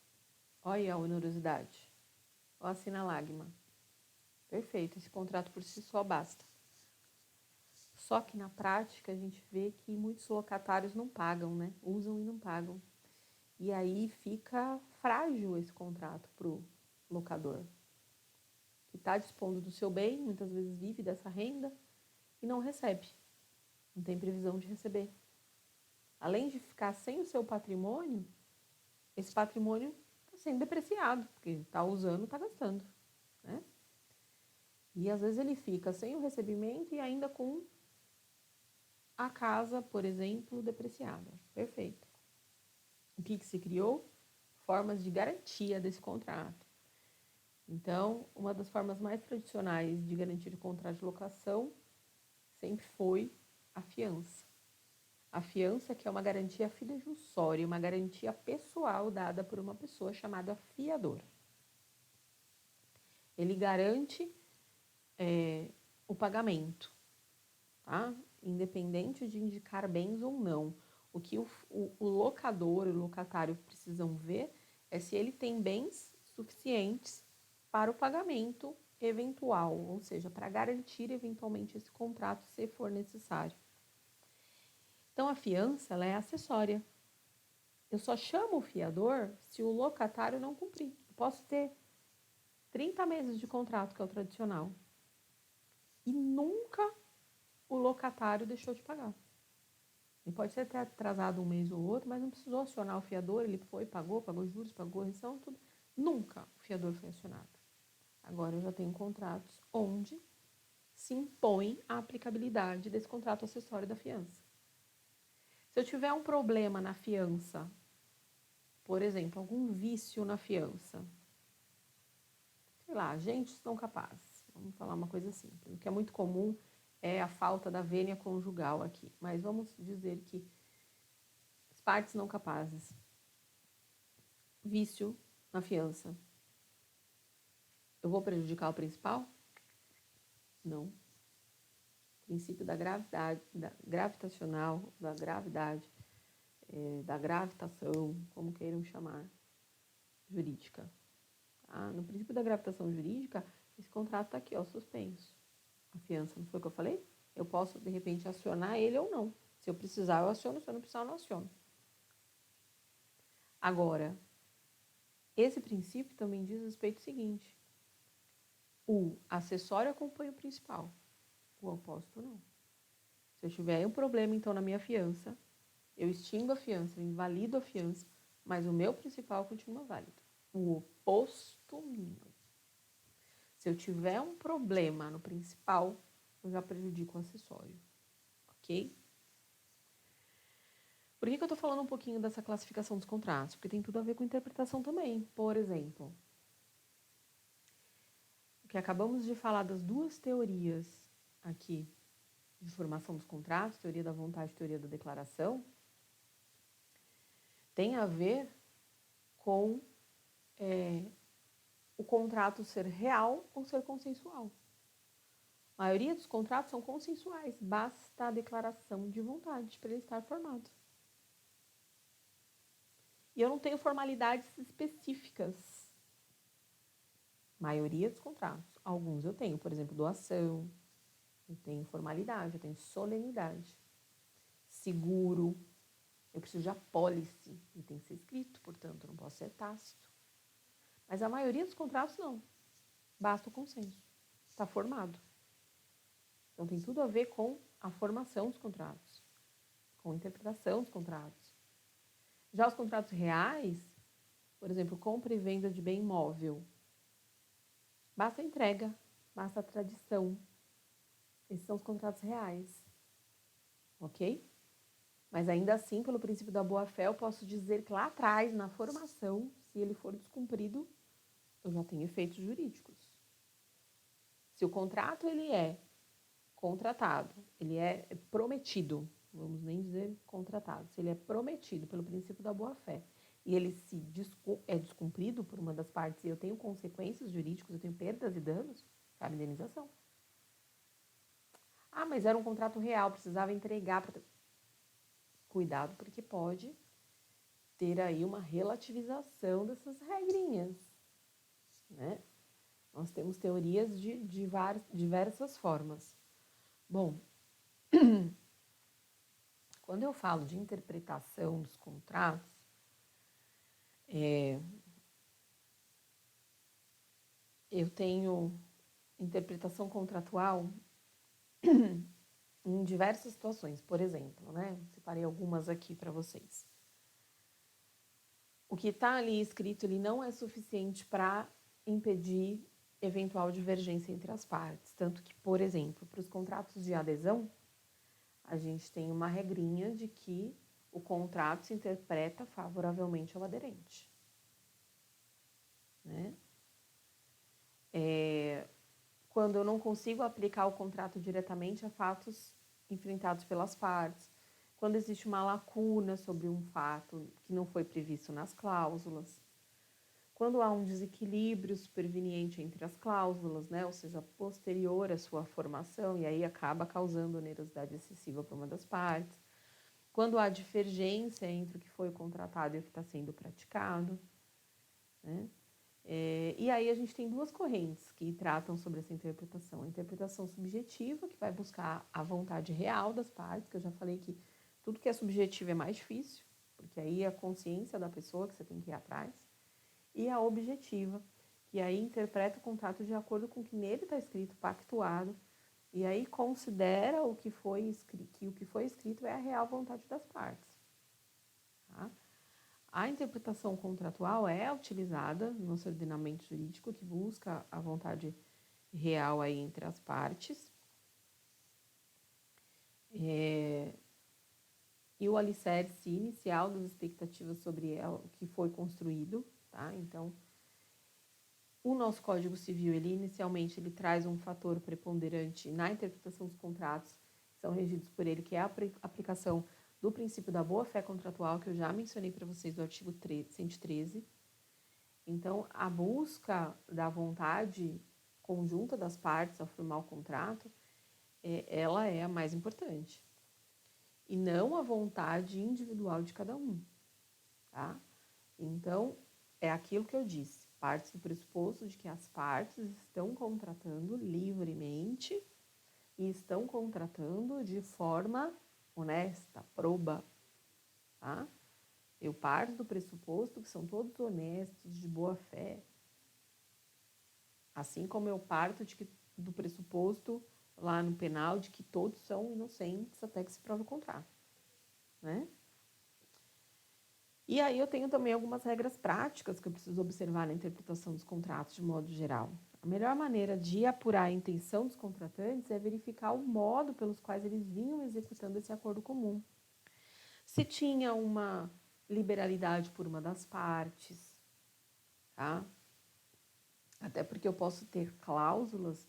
Olha aí a onerosidade. Olha a sinalagma. Perfeito, esse contrato por si só basta. Só que na prática a gente vê que muitos locatários não pagam, né? Usam e não pagam. E aí fica frágil esse contrato para o locador, que está dispondo do seu bem, muitas vezes vive dessa renda e não recebe, não tem previsão de receber. Além de ficar sem o seu patrimônio, esse patrimônio está sendo depreciado, porque está usando, está gastando. Né? E às vezes ele fica sem o recebimento e ainda com a casa, por exemplo, depreciada. Perfeito. O que se criou? Formas de garantia desse contrato. Então, uma das formas mais tradicionais de garantia de contrato de locação sempre foi a fiança. A fiança, que é uma garantia fidejussória, uma garantia pessoal dada por uma pessoa chamada fiador. Ele garante o pagamento, tá? Independente de indicar bens ou não. O que o locador e o locatário precisam ver é se ele tem bens suficientes para o pagamento eventual, ou seja, para garantir eventualmente esse contrato se for necessário. Então, a fiança ela é acessória. Eu só chamo o fiador se o locatário não cumprir. Eu posso ter 30 meses de contrato, que é o tradicional, e nunca o locatário deixou de pagar. Ele pode ter atrasado um mês ou outro, mas não precisou acionar o fiador, ele foi, pagou juros, pagou correção, tudo. Nunca o fiador foi acionado. Agora eu já tenho contratos onde se impõe a aplicabilidade desse contrato acessório da fiança. Se eu tiver um problema na fiança, por exemplo, algum vício na fiança, sei lá, agentes não capazes, vamos falar uma coisa simples, o que é muito comum é a falta da vênia conjugal aqui, mas vamos dizer que as partes não capazes, vício na fiança, eu vou prejudicar o principal? Não. O princípio da gravidade, da gravitacional, da gravidade, da gravitação, como queiram chamar, jurídica. Tá? No princípio da gravitação jurídica, esse contrato está aqui, ó, suspenso. A fiança, não foi o que eu falei? Eu posso, de repente, acionar ele ou não. Se eu precisar, eu aciono. Se eu não precisar, eu não aciono. Agora, Esse princípio também diz respeito ao seguinte: o acessório acompanha o principal, o oposto não. Se eu tiver um problema, então, na minha fiança, eu extingo a fiança, eu invalido a fiança, mas o meu principal continua válido. O oposto não. Se eu tiver um problema no principal, eu já prejudico o acessório, ok? Por que eu estou falando um pouquinho dessa classificação dos contratos? Porque tem tudo a ver com interpretação também. Por exemplo, o que acabamos de falar das duas teorias aqui de formação dos contratos, teoria da vontade e teoria da declaração, tem a ver com o contrato ser real ou ser consensual. A maioria dos contratos são consensuais, basta a declaração de vontade para ele estar formado. E eu não tenho formalidades específicas. A maioria dos contratos. Alguns eu tenho, por exemplo, doação, eu tenho formalidade, eu tenho solenidade. Seguro, eu preciso de apólice, e tem que ser escrito, portanto, não posso ser tácito. Mas a maioria dos contratos não. Basta o consenso. Está formado. Então, tem tudo a ver com a formação dos contratos, com a interpretação dos contratos. Já os contratos reais, por exemplo, compra e venda de bem imóvel, basta a entrega, basta a tradição. Esses são os contratos reais, ok? Mas ainda assim, pelo princípio da boa-fé, eu posso dizer que lá atrás, na formação, se ele for descumprido, eu já tenho efeitos jurídicos. Se o contrato ele é contratado, ele é prometido, vamos nem dizer contratado, se ele é prometido pelo princípio da boa-fé e ele é descumprido por uma das partes e eu tenho consequências jurídicas, eu tenho perdas e danos, cabe indenização. Ah, mas era um contrato real, precisava entregar. Cuidado, porque pode ter aí uma relativização dessas regrinhas, né? Nós temos teorias de diversas formas. Bom, quando eu falo de interpretação dos contratos, eu tenho interpretação contratual em diversas situações. Por exemplo, né? Separei algumas aqui para vocês. O que está ali escrito, ele não é suficiente para impedir eventual divergência entre as partes. Tanto que, por exemplo, para os contratos de adesão, a gente tem uma regrinha de que o contrato se interpreta favoravelmente ao aderente, né? Quando eu não consigo aplicar o contrato diretamente a fatos enfrentados pelas partes, quando existe uma lacuna sobre um fato que não foi previsto nas cláusulas, quando há um desequilíbrio superveniente entre as cláusulas, né, ou seja, posterior à sua formação, e aí acaba causando onerosidade excessiva para uma das partes, quando há divergência entre o que foi contratado e o que está sendo praticado, né? E aí a gente tem duas correntes que tratam sobre essa interpretação. A interpretação subjetiva, que vai buscar a vontade real das partes, que eu já falei que tudo que é subjetivo é mais difícil, porque aí é a consciência da pessoa que você tem que ir atrás. E a objetiva, que aí interpreta o contrato de acordo com o que nele está escrito, pactuado, e aí considera o que foi escrito, que o que foi escrito é a real vontade das partes. Tá? A interpretação contratual é utilizada no nosso ordenamento jurídico, que busca a vontade real aí entre as partes. E o alicerce inicial das expectativas sobre ela, o que foi construído, tá? Então, o nosso Código Civil, ele inicialmente ele traz um fator preponderante na interpretação dos contratos, que são regidos por ele, que é a aplicação do princípio da boa-fé contratual, que eu já mencionei para vocês do artigo 113. Então, a busca da vontade conjunta das partes ao firmar o contrato, ela é a mais importante. E não a vontade individual de cada um, tá? Então, é aquilo que eu disse, parte do pressuposto de que as partes estão contratando livremente e estão contratando de forma honesta, proba, tá? Eu parto do pressuposto que são todos honestos, de boa fé. Assim como eu parto do pressuposto lá no penal de que todos são inocentes até que se prove o contrário, né? E aí eu tenho também algumas regras práticas que eu preciso observar na interpretação dos contratos de modo geral. A melhor maneira de apurar a intenção dos contratantes é verificar o modo pelos quais eles vinham executando esse acordo comum. Se tinha uma liberalidade por uma das partes, tá? Até porque eu posso ter cláusulas,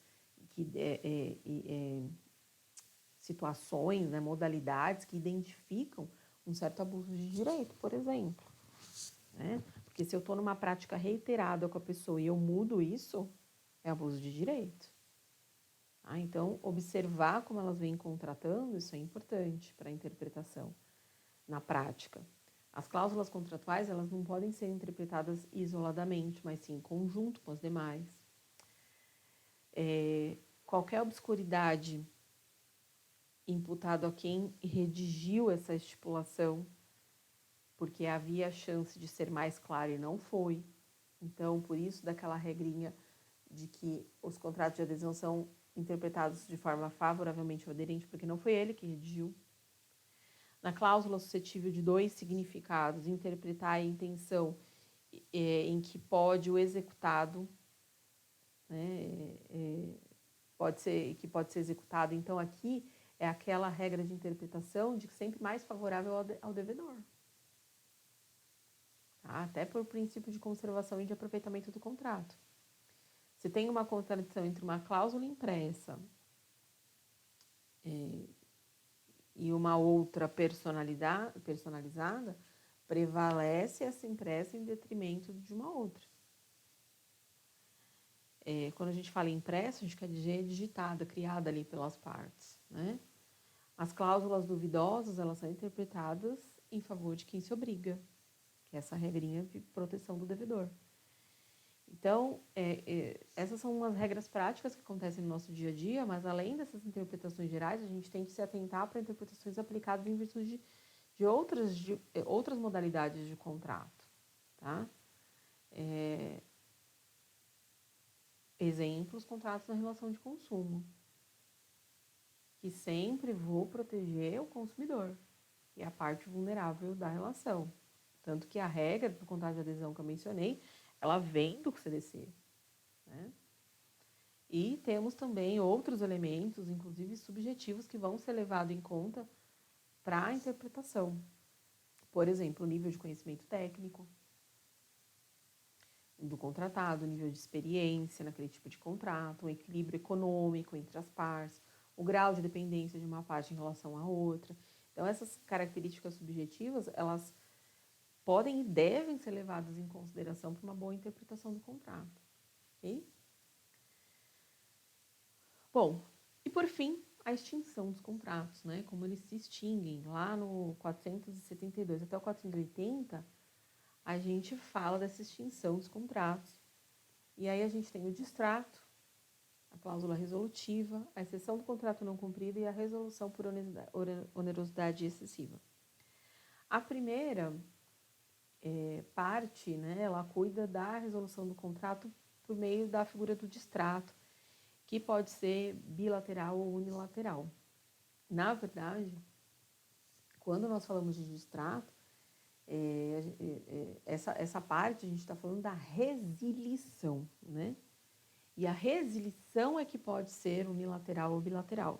situações, né, modalidades que identificam um certo abuso de direito, por exemplo, né? Porque se eu estou numa prática reiterada com a pessoa e eu mudo isso, é abuso de direito. Então, observar como elas vêm contratando, isso é importante para a interpretação na prática. As cláusulas contratuais, elas não podem ser interpretadas isoladamente, mas sim em conjunto com as demais. Qualquer obscuridade imputada a quem redigiu essa estipulação, porque havia a chance de ser mais claro e não foi. Então, por isso, daquela regrinha de que os contratos de adesão são interpretados de forma favoravelmente ao aderente, porque não foi ele que redigiu. Na cláusula suscetível de dois significados, interpretar a intenção em que pode o executado, né, pode ser executado. Então, aqui é aquela regra de interpretação de que sempre mais favorável ao devedor. Tá? Até por princípio de conservação e de aproveitamento do contrato. Se tem uma contradição entre uma cláusula impressa e uma outra personalizada, prevalece essa impressa em detrimento de uma outra. Quando a gente fala impressa, a gente quer dizer digitada, criada ali pelas partes, né? As cláusulas duvidosas, elas são interpretadas em favor de quem se obriga, que é essa regrinha de proteção do devedor. Então, essas são umas regras práticas que acontecem no nosso dia a dia, mas além dessas interpretações gerais, a gente tem que se atentar para interpretações aplicadas em virtude de outras modalidades de contrato, tá? Exemplos, contratos na relação de consumo, que sempre vou proteger o consumidor e a parte vulnerável da relação. Tanto que a regra do contrato de adesão que eu mencionei, ela vem do CDC, né? E temos também outros elementos, inclusive subjetivos, que vão ser levados em conta para a interpretação. Por exemplo, o nível de conhecimento técnico do contratado, o nível de experiência naquele tipo de contrato, o equilíbrio econômico entre as partes, o grau de dependência de uma parte em relação à outra. Então, essas características subjetivas, elas podem e devem ser levadas em consideração para uma boa interpretação do contrato, ok? Bom, e por fim, a extinção dos contratos, né? Como eles se extinguem. Lá no 472 até o 480, a gente fala dessa extinção dos contratos. E aí a gente tem o distrato, a cláusula resolutiva, a exceção do contrato não cumprido e a resolução por onerosidade excessiva. A primeira parte, né, ela cuida da resolução do contrato por meio da figura do distrato, que pode ser bilateral ou unilateral. Na verdade, quando nós falamos de distrato, essa parte a gente está falando da resilição, né? E a resilição é que pode ser unilateral ou bilateral.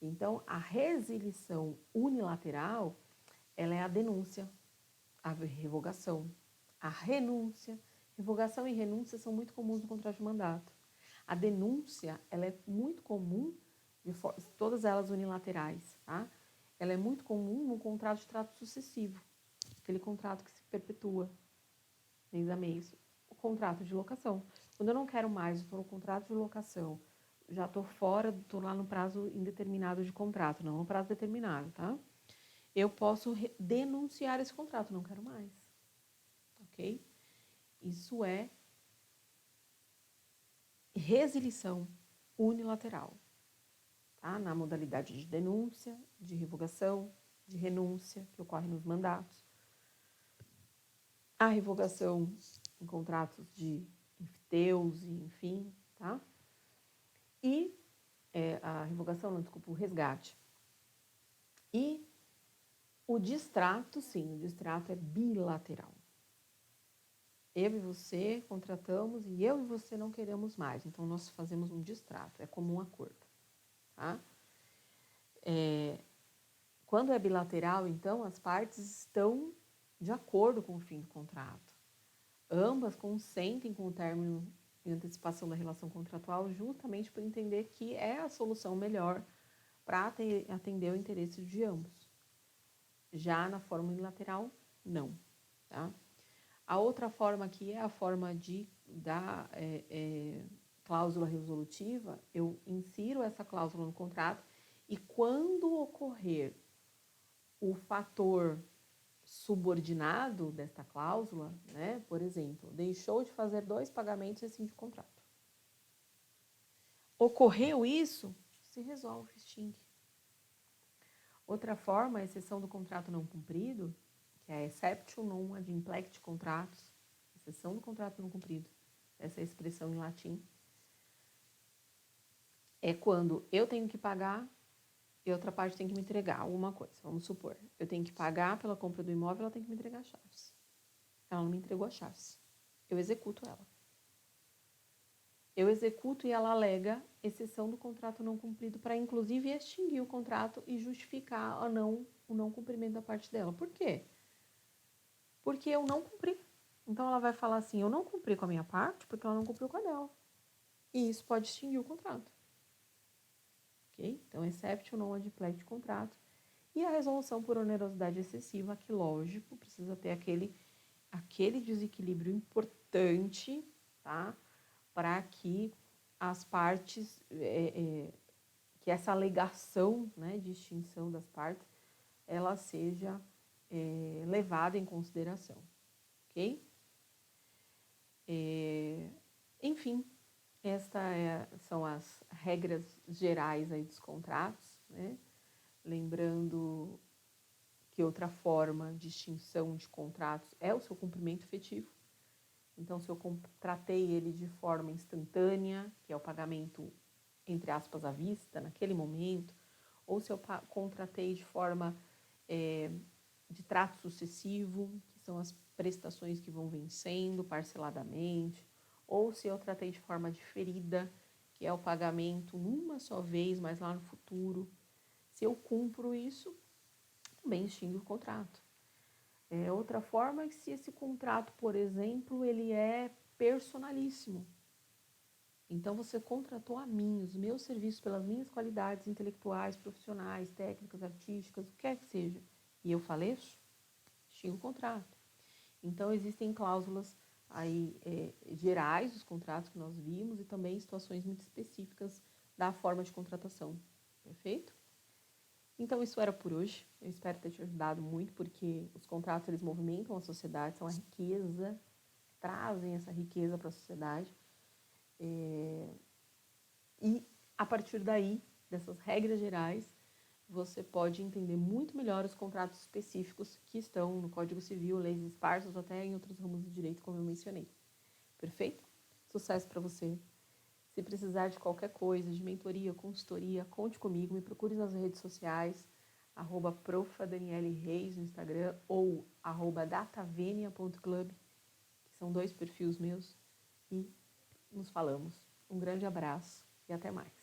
Então, a resilição unilateral, ela é a denúncia, a revogação, a renúncia. Revogação e renúncia são muito comuns no contrato de mandato. A denúncia, ela é muito comum, todas elas unilaterais, tá? Ela é muito comum no contrato de trato sucessivo, aquele contrato que se perpetua mês a mês. O contrato de locação. Quando eu não quero mais, estou no contrato de locação, já estou fora, estou lá no prazo indeterminado de contrato, não no prazo determinado, tá? Eu posso denunciar esse contrato, não quero mais, ok? Isso é resilição unilateral, tá? Na modalidade de denúncia, de revogação, de renúncia, que ocorre nos mandatos. a revogação em contratos de enfiteus, enfim, tá? E a revogação, não, desculpa, o resgate. E o distrato, sim, o distrato é bilateral. Eu e você contratamos e eu e você não queremos mais. Então, nós fazemos um distrato, é como um acordo, tá? Quando é bilateral, então, as partes estão de acordo com o fim do contrato. Ambas consentem com o término e antecipação da relação contratual justamente por entender que é a solução melhor para atender o interesse de ambos. Já na forma unilateral, não, tá? A outra forma aqui é a forma da cláusula resolutiva. Eu insiro essa cláusula no contrato e quando ocorrer o fator subordinado desta cláusula, né, por exemplo, deixou de fazer 2 pagamentos e rescinde o contrato. Ocorreu isso, se resolve, extingue. Outra forma, a exceção do contrato não cumprido, que é a exceptio non ad implect contratos, exceção do contrato não cumprido, essa é a expressão em latim, é quando eu tenho que pagar e outra parte tem que me entregar alguma coisa. Vamos supor, eu tenho que pagar pela compra do imóvel, ela tem que me entregar as chaves. Ela não me entregou as chaves. Eu executo ela. Eu executo e ela alega exceção do contrato não cumprido para, inclusive, extinguir o contrato e justificar o não cumprimento da parte dela. Por quê? Porque eu não cumpri. Então, ela vai falar assim, eu não cumpri com a minha parte porque ela não cumpriu com a dela. E isso pode extinguir o contrato. Ok? Então, exceptio non ad implect contrato. E a resolução por onerosidade excessiva, que, lógico, precisa ter aquele desequilíbrio importante, tá? Para que as partes, que essa alegação, né, de extinção das partes, ela seja levada em consideração, ok? Enfim, são as regras gerais aí dos contratos, né? Lembrando que outra forma de extinção de contratos é o seu cumprimento efetivo. Então, se eu contratei ele de forma instantânea, que é o pagamento, entre aspas, à vista, naquele momento, ou se eu contratei de forma de trato sucessivo, que são as prestações que vão vencendo parceladamente, ou se eu tratei de forma diferida, que é o pagamento numa só vez, mas lá no futuro. Se eu cumpro isso, também extingue o contrato. Outra forma é que se esse contrato, por exemplo, ele é personalíssimo. Então, você contratou a mim, os meus serviços pelas minhas qualidades intelectuais, profissionais, técnicas, artísticas, o que quer que seja, e eu faleço, extingue o contrato. Então, existem cláusulas aí, gerais dos contratos que nós vimos e também situações muito específicas da forma de contratação. Perfeito? Então, isso era por hoje. Eu espero ter te ajudado muito, porque os contratos, eles movimentam a sociedade, são a riqueza, trazem essa riqueza para a sociedade. E, a partir daí, dessas regras gerais, você pode entender muito melhor os contratos específicos que estão no Código Civil, leis esparsas, ou até em outros ramos do direito, como eu mencionei. Perfeito? Sucesso para você! Se precisar de qualquer coisa, de mentoria, consultoria, conte comigo, me procure nas redes sociais, @profadanielereis no Instagram ou @datavenia.club, que são 2 perfis meus, e nos falamos. Um grande abraço e até mais.